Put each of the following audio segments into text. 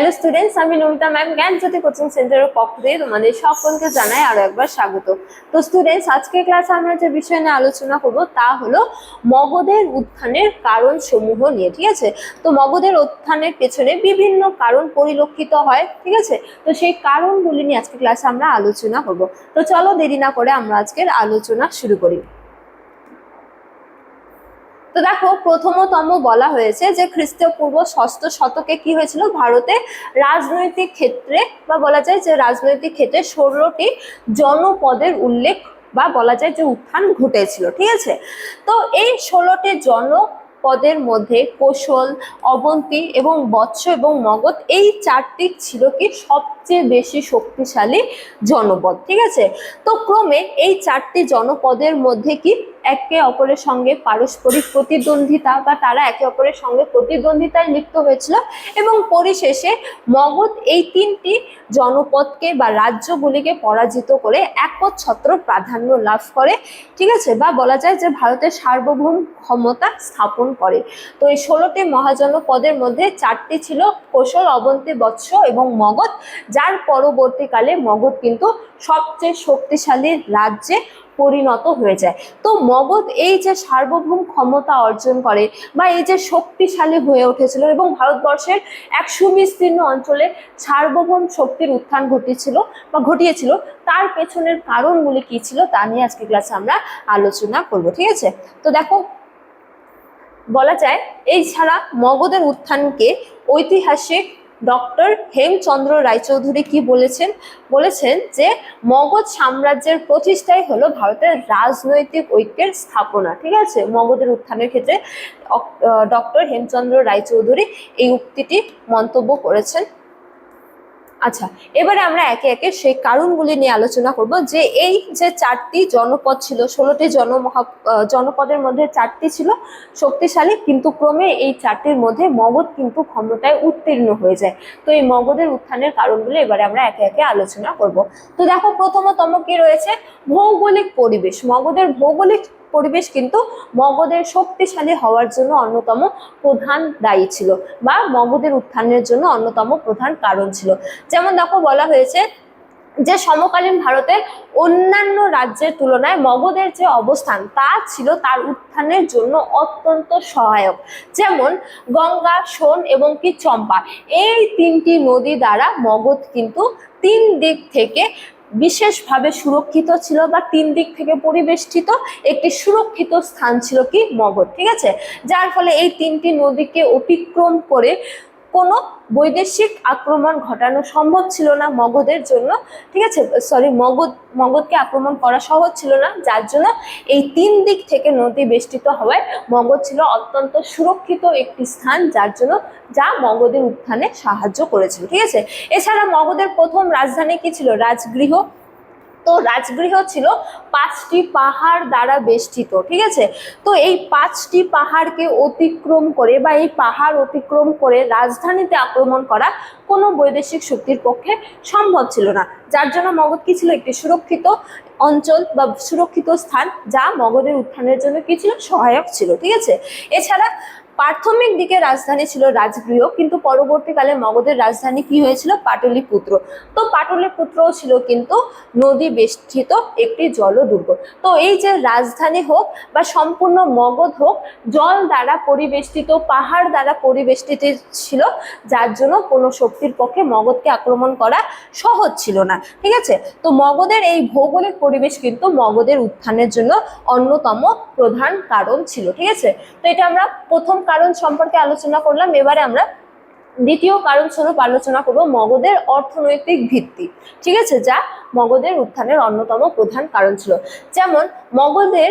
Hello students, আমি Namita ma'am জ্ঞানজ্যোতি coaching সেন্টারের পক্ষ থেকে তোমাদের সকলকে জানাই আরো একবার স্বাগত। তো স্টুডেন্টস, আজকের ক্লাসে আমরা যে বিষয় নিয়ে আলোচনা করব তা হলো মগধের উত্থানের কারণ সমূহ নিয়ে। ঠিক আছে, তো মগধের উত্থানের পেছনে বিভিন্ন কারণ পরিলক্ষিত হয়। ঠিক আছে, তো সেই কারণগুলি নিয়ে আজকের ক্লাসে আমরা আলোচনা করব। তো চলো দেরি না করে আমরা আজকের আলোচনা শুরু করি। তো দেখো, প্রথমতম বলা হয়েছে যে খ্রিস্টপূর্ব ষষ্ঠ শতকে কি হয়েছিল, ভারতে রাজনৈতিক ক্ষেত্রে বা বলা যায় যে রাজনৈতিক ক্ষেত্রে 16টি জনপদের উল্লেখ বা বলা যায় যে উত্থান ঘটেছিল। ঠিক আছে, তো এই 16টি জনপদের মধ্যে কোশল, অবন্তী এবং বৎস এবং মগধ এই চারটি ছিল কি সবচেয়ে বেশি শক্তিশালী জনপদ। ঠিক আছে, তো ক্রমে এই চারটি জনপদের মধ্যে কি একে অপরের সঙ্গে পারস্পরিক প্রতিদ্বন্দ্বিতা বা তারা একে অপরের সঙ্গে প্রতিদ্বন্দ্বিতায় লিপ্ত হয়েছিল এবং পরিশেষে মগধ এই তিনটি জনপদকে বা রাজ্যগুলিকে পরাজিত করে একচ্ছত্র প্রাধান্য লাভ করে। ঠিক আছে, বা বলা যায় যে ভারতের সার্বভৌম ক্ষমতা স্থাপন করে। তো এই 16টি মহাজনপদের মধ্যে 4টি ছিল কোশল, অবন্তী, বৎস এবং মগধ, যার পরবর্তীকালে মগধ কিন্তু সবচেয়ে শক্তিশালী রাজ্যে পরিণত হয়ে যায়। তো মগধ এই যে সার্বভৌম ক্ষমতা অর্জন করে বা এই যে শক্তিশালী হয়ে উঠেছিল এবং ভারতবর্ষের এক সুবিস্তীর্ণ অঞ্চলে সার্বভৌম শক্তির উত্থান ঘটিয়েছিল, তার পেছনের কারণগুলি কি ছিল তা নিয়ে আজকে ক্লাসে আমরা আলোচনা করব। ঠিক আছে, তো দেখো, বলা যায় এই ছাড়া মগধের উত্থানকে ঐতিহাসিক ডক্টর হেমচন্দ্র রায়চৌধুরী কি বলেছেন যে মগধ সাম্রাজ্যের প্রতিষ্ঠাই হলো ভারতের রাজনৈতিক ঐক্যের স্থাপনা। ঠিক আছে, মগধের উত্থানের ক্ষেত্রে ডক্টর হেমচন্দ্র রায়চৌধুরী এই উক্তিটি মন্তব্য করেছেন। আচ্ছা, এবারে আমরা একে একে সেই কারণগুলি নিয়ে আলোচনা করব যে এই যে 4টি জনপদ ছিল, 16টি জনপদের মধ্যে 4টি ছিল শক্তিশালী, কিন্তু ক্রমে এই 4টির মধ্যে মগধ কিন্তু ক্ষমতায় উত্তীর্ণ হয়ে যায়। তো এই মগধের উত্থানের কারণগুলি এবারে আমরা একে একে আলোচনা করব। তো দেখো, প্রথমতম কি রয়েছে, ভৌগোলিক পরিবেশ। মগধের ভৌগোলিক পরিবেশ কিন্তু মগধের শক্তিশালী হওয়ার জন্য অন্যতম প্রধান দায়ী ছিল বা মগধের উত্থানের জন্য অন্যতম প্রধান কারণ ছিল। যেমন দেখো, বলা হয়েছে যে সমকালীন ভারতের অন্যান্য রাজ্যের তুলনায় মগধের যে অবস্থান তা ছিল তার উত্থানের জন্য অত্যন্ত সহায়ক। যেমন গঙ্গা, সোন এবং কি চম্পা, এই 3টি নদী দ্বারা মগধ কিন্তু 3 দিক থেকে বিশেষভাবে সুরক্ষিত ছিল বা 3 দিক থেকে পরিবেষ্টিত একটি সুরক্ষিত স্থান ছিল কি মগধ। ঠিক আছে, যার ফলে এই 3টি নদীকে অতিক্রম করে কোনো বৈদেশিক আক্রমণ ঘটানো সম্ভব ছিল না মগধের জন্য। ঠিক আছে, মগধকে আক্রমণ করা সহজ ছিল না, যার জন্য এই 3 দিক থেকে নদী বেষ্টিত হওয়ায় মগধ ছিল অত্যন্ত সুরক্ষিত একটি স্থান, যা মগধের উত্থানে সাহায্য করেছিল। ঠিক আছে, এছাড়া মগধের প্রথম রাজধানী কি ছিল, রাজগৃহ। তো রাজগৃহ ছিল 5টি পাহাড় দ্বারা বেষ্টিত। ঠিক আছে, তো এই 5টি পাহাড়কে অতিক্রম করে বা এই পাহাড় অতিক্রম করে রাজধানীতে আক্রমণ করা কোনো বৈদেশিক শক্তির পক্ষে সম্ভব ছিল না, যার জন্য মগধ কি ছিল, একটি সুরক্ষিত অঞ্চল বা সুরক্ষিত স্থান, যা মগধের উত্থানের জন্য কি ছিল, সহায়ক ছিল। ঠিক আছে, এছাড়া প্রাথমিক দিকে রাজধানী ছিল রাজগৃহ, কিন্তু পরবর্তীকালে মগধের রাজধানী কি হয়েছিল, পাটলিপুত্র। তো পাটলিপুত্রও ছিল কিন্তু নদী বেষ্টিত একটি জলদুর্গ। তো এই যে রাজধানী হোক বা সম্পূর্ণ মগধ হোক, জল দ্বারা পরিবেষ্টিত, পাহাড় দ্বারা পরিবেষ্টিত ছিল, যার জন্য কোনো শক্তির পক্ষে মগধকে আক্রমণ করা সহজ ছিল না। ঠিক আছে, তো মগধের এই ভৌগোলিক পরিবেশ কিন্তু মগধের উত্থানের জন্য অন্যতম প্রধান কারণ ছিল। ঠিক আছে, তো এটা আমরা প্রথম কারণ সম্পর্কে আলোচনা করলাম। এবারে আমরা দ্বিতীয় কারণ স্বরূপ আলোচনা করব মগধের অর্থনৈতিক ভিত্তি। ঠিক আছে, যা মগধের উত্থানের অন্যতম প্রধান কারণ ছিল। যেমন মগধের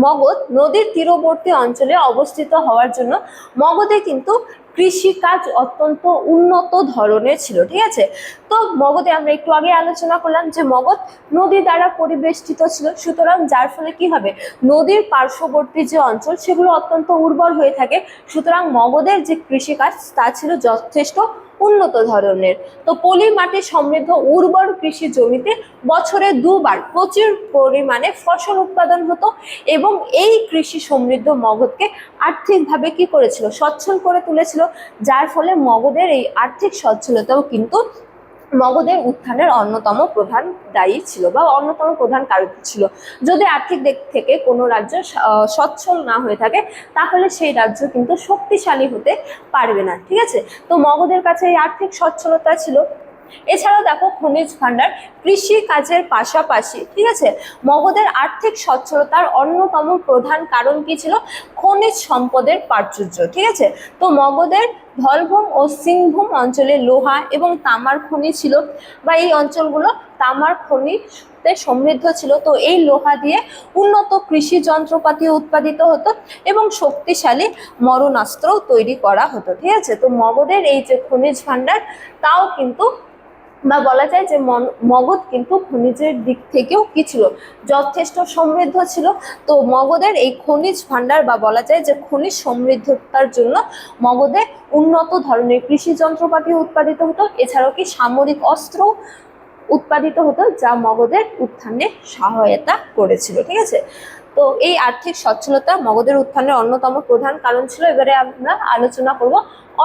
মগধ নদীর তীরবর্তী অঞ্চলে অবস্থিত হওয়ার জন্য মগধে কিন্তু কৃষিকাজ অত্যন্ত উন্নত ধরনের ছিল। ঠিক আছে, তো মগধে আমরা একটু আগে আলোচনা করলাম যে মগধ নদী দ্বারা পরিবেষ্টিত ছিল, সুতরাং যার ফলে কি হবে, নদীর পার্শ্ববর্তী যে অঞ্চল সেগুলো অত্যন্ত উর্বর হয়ে থাকে, সুতরাং মগধের যে কৃষিকাজ তা ছিল যথেষ্ট উন্নত ধরনের। তো পলি মাটি সমৃদ্ধ উর্বর কৃষি জমিতে বছরে দুবার প্রচুর পরিমাণে ফসল উৎপাদন হতো এবং এই কৃষি সমৃদ্ধ মগধকে আর্থিকভাবে কি করেছিল, সচ্ছল করে তুলেছিল, যার ফলে মগধের এই আর্থিক সচ্ছলতাও কিন্তু মগধের উত্থানের অন্যতম প্রধান দায়ী ছিল বা অন্যতম প্রধান কারণ ছিল। যদি আর্থিক দিক থেকে কোনো রাজ্য সচ্ছল না হয়ে থাকে তাহলে সেই রাজ্য কিন্তু শক্তিশালী হতে পারবে না, ঠিক আছে। তো মগধের কাছে এই আর্থিক সচ্ছলতা ছিল। এছাড়াও দেখো খনিজ ভান্ডার, কৃষি কাজের পাশাপাশি, ঠিক আছে, মগধের আর্থিক সচ্ছলতার অন্যতম প্রধান কারণ কি ছিল, খনিজ সম্পদের প্রাচুর্য, ঠিক আছে। তো মগধের ধলভূম ও সিংভূম অঞ্চলে লোহা এবং তামার খনি ছিল, বা এই অঞ্চলগুলো তামার খনিতে সমৃদ্ধ ছিল। তো এই লোহা দিয়ে উন্নত কৃষি যন্ত্রপাতি উৎপাদিত হতো এবং শক্তিশালী মরণাস্ত্র তৈরি করা হতো, ঠিক আছে। তো মগধের এই যে খনিজ ভান্ডার, তাও কিন্তু বা বলা যায় যে মগধ কিন্তু খনিজের দিক থেকেও কি ছিল, যথেষ্ট সমৃদ্ধ ছিল। তো মগধের এই খনিজ ভান্ডার বা বলা যায় যে খনিজ সমৃদ্ধতার জন্য মগধে উন্নত ধরনের কৃষি যন্ত্রপাতি উৎপাদিত হতো, এছাড়াও কি সামরিক অস্ত্র উৎপাদিত হতো, যা মগধের উত্থানে সহায়তা করেছিল, ঠিক আছে। তো এই আর্থিক সচ্ছলতা মগধের উত্থানের অন্যতম প্রধান কারণ ছিল। এবারে আমরা আলোচনা করব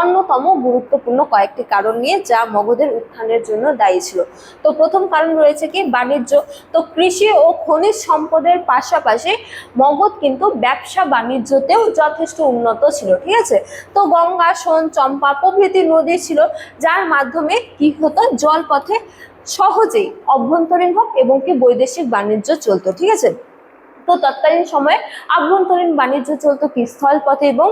অন্যতম গুরুত্বপূর্ণ কয়েকটি কারণ নিয়ে যা মগধের উত্থানের জন্য দায়ী ছিল। তো প্রথম কারণ রয়েছে কি, বাণিজ্য। তো কৃষি ও খনিজ সম্পদের পাশাপাশি মগধ কিন্তু ব্যবসা বাণিজ্যতেও যথেষ্ট উন্নত ছিল, ঠিক আছে। তো গঙ্গা, সোন, চম্পা প্রভৃতি নদী ছিল, যার মাধ্যমে কি হতো, জলপথে সহজেই অভ্যন্তরীণ হোক এবং কি বৈদেশিক বাণিজ্য চলতো, ঠিক আছে। তো তৎকালীন সময়ে আভ্যন্তরীণ বাণিজ্য চলতো কি স্থলপথে এবং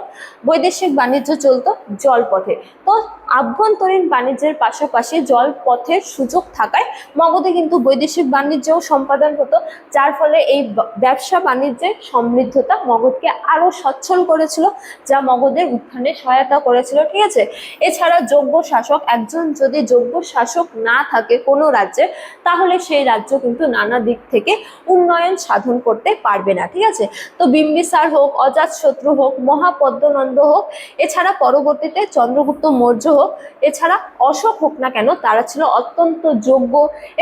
বৈদেশিক বাণিজ্য চলতো জলপথে। তো আভ্যন্তরীণ বাণিজ্যের পাশাপাশি জলপথের সুযোগ থাকায় মগধে কিন্তু বৈদেশিক বাণিজ্যও সম্পাদন হতো, যার ফলে এই ব্যবসা বাণিজ্যের সমৃদ্ধতা মগধকে আরো সচ্ছল করেছিল, যা মগধের উত্থানে সহায়তা করেছিল, ঠিক আছে। এছাড়া যোগ্য শাসক, একজন যদি যোগ্য শাসক না থাকে কোনো রাজ্যে তাহলে সেই রাজ্য কিন্তু নানা দিক থেকে উন্নয়ন সাধন করতে পারবে না, ঠিক আছে। তো বিম্বিসার হোক, অজাতশত্রু হোক, মহাপদ্মনন্দ হোক, এছাড়া পরবর্তীতে চন্দ্রগুপ্ত মৌর্য হোক, এছাড়া অশোক হোক না কেন, তারা ছিল অত্যন্ত যোগ্য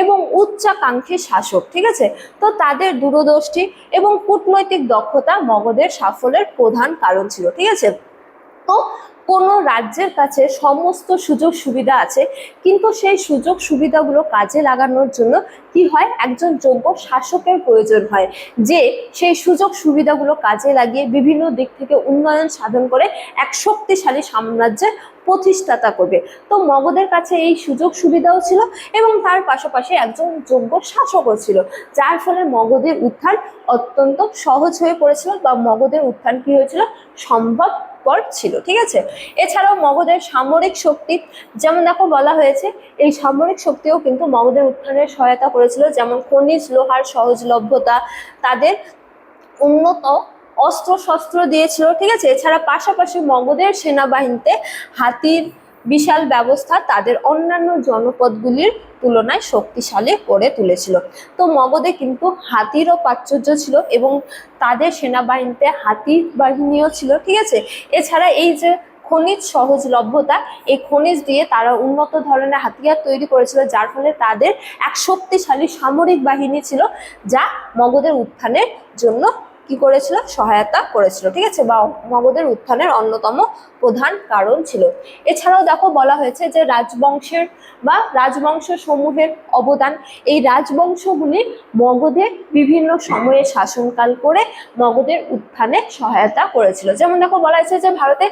এবং উচ্চাকাঙ্ক্ষী শাসক, ঠিক আছে। তো তাদের দূরদৃষ্টি এবং কূটনৈতিক দক্ষতা মগধের সাফল্যের প্রধান কারণ ছিল, ঠিক আছে। তো কোনো রাজ্যের কাছে সমস্ত সুযোগ সুবিধা আছে, কিন্তু সেই সুযোগ সুবিধাগুলো কাজে লাগানোর জন্য কি হয়, একজন যোগ্য শাসকের প্রয়োজন হয়, যে সেই সুযোগ সুবিধাগুলো কাজে লাগিয়ে বিভিন্ন দিক থেকে উন্নয়ন সাধন করে এক শক্তিশালী সাম্রাজ্যের প্রতিষ্ঠাতা করবে। তো মগধের কাছে এই সুযোগ সুবিধাও ছিল এবং তার পাশাপাশি একজন যোগ্য শাসকও ছিল, যার ফলে মগধের উত্থান অত্যন্ত সহজ হয়ে পড়েছিল বা মগধের উত্থান কি হয়েছিল, সম্ভব ছিল, ঠিক আছে। এছাড়াও মগধের সামরিক শক্তি, যেমন দেখো বলা হয়েছে এই সামরিক শক্তিও কিন্তু মগধের উত্থানের সহায়তা করেছিল, যেমন খনিজ লোহার সহজলভ্যতা তাদের উন্নত অস্ত্র শস্ত্র দিয়েছিল, ঠিক আছে। এছাড়া পাশাপাশি মগধের সেনাবাহিনীতে হাতির বিশাল ব্যবস্থা তাদের অন্যান্য জনপদগুলির তুলনায় শক্তিশালী করে তুলেছিল। তো মগধে কিন্তু হাতিরও প্রাচুর্য ছিল এবং তাদের সেনাবাহিনীতে হাতি বাহিনীও ছিল, ঠিক আছে। এছাড়া এই যে খনিজ সহজলভ্যতা, এই খনিজ দিয়ে তারা উন্নত ধরনের হাতিয়ার তৈরি করেছিল, যার ফলে তাদের এক শক্তিশালী সামরিক বাহিনী ছিল, যা মগধের উত্থানের জন্য কি করেছিল, সহায়তা করেছিল, ঠিক আছে, বা মগধের উত্থানের অন্যতম প্রধান কারণ ছিল। এছাড়াও দেখো বলা হয়েছে যে রাজবংশের বা রাজবংশ সমূহের অবদান, এই রাজবংশগুলি মগধে বিভিন্ন সময়ে শাসনকাল করে মগধের উত্থানে সহায়তা করেছিল। যেমন দেখো বলা হয়েছে যে ভারতে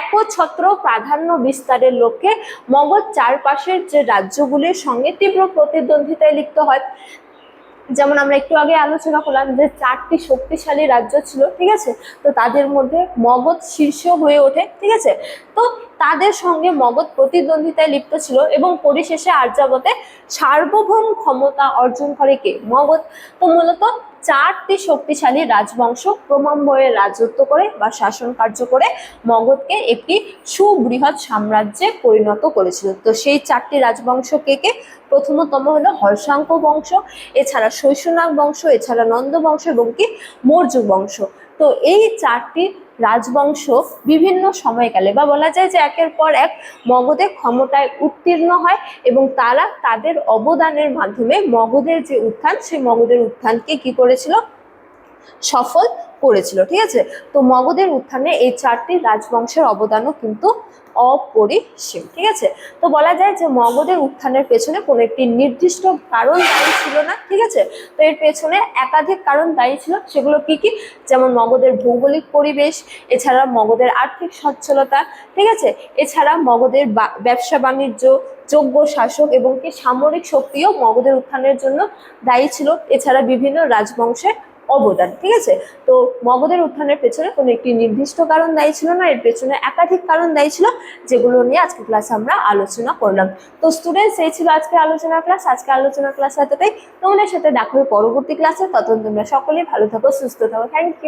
একচ্ছত্র প্রাধান্য বিস্তারের লক্ষ্যে মগধ চারপাশের যে রাজ্যগুলির সঙ্গে তীব্র প্রতিদ্বন্দ্বিতায় লিপ্ত হয়। যেমন আমরা একটু আগে আলোচনা করলাম যে 4টি শক্তিশালী রাজ্য ছিল, ঠিক আছে। তো তাদের মধ্যে মগধ শীর্ষ হয়ে ওঠে, ঠিক আছে। তো তাদের সঙ্গে মগধ প্রতিদ্বন্দ্বিতায় লিপ্ত ছিল এবং পরিশেষে আর্যাবতে সার্বভৌম ক্ষমতা অর্জন করে কে, মগধ। তো মূলত 4টি শক্তিশালী রাজবংশ ক্রমান্বয়ে রাজত্ব করে বা শাসন কার্য করে মগধকে একটি সুবৃহৎ সাম্রাজ্যে পরিণত করেছিল। তো সেই 4টি রাজবংশ কে কে, প্রথমতম হলো হর্ষাঙ্ক বংশ, এছাড়া শৈশনাগ বংশ, এছাড়া নন্দ বংশ এবং কি মৌর্য বংশ। তো এই 4টি রাজবংশ বিভিন্ন সময়কালে বা বলা যায় যে একের পর এক মগধের ক্ষমতায় উত্তীর্ণ হয় এবং তারা তাদের অবদানের মাধ্যমে মগধের যে উত্থান, সেই মগধের উত্থানকে কি করেছিল, সফল করেছিল। ঠিক আছে, তো মগধের উত্থানে এই 4টি রাজবংশের অবদানও কিন্তু অপরিসীম। ঠিক আছে, তো বলা যায় যে মগধের উত্থানের পেছনে কোনো একটি নির্দিষ্ট কারণ দায়ী ছিল না। ঠিক আছে, তো এর পেছনে একাধিক কারণ দায়ী ছিল। সেগুলো কি কি? যেমন মগধের ভৌগোলিক পরিবেশ, এছাড়া মগধের আর্থিক সচ্ছলতা, ঠিক আছে, এছাড়া মগধের ব্যবসা বাণিজ্য, যোগ্য শাসক এবং কি সামরিক শক্তিও মগধের উত্থানের জন্য দায়ী ছিল। এছাড়া বিভিন্ন রাজবংশের অবদান। ঠিক আছে, তো মগধের উত্থানের পেছনে কোনো একটি নির্দিষ্ট কারণ দায়ী ছিল না, এর পেছনে একাধিক কারণ দায়ী ছিল, যেগুলো নিয়ে আজকে ক্লাসে আমরা আলোচনা করলাম। তো স্টুডেন্টস, এই ছিল আজকে আলোচনা ক্লাস। আজকে আলোচনা ক্লাস এতটাই। তোমাদের সাথে দেখা হবে পরবর্তী ক্লাসে। ততক্ষণ তোমরা সকলেই ভালো থাকো, সুস্থ থাকো। Thank you.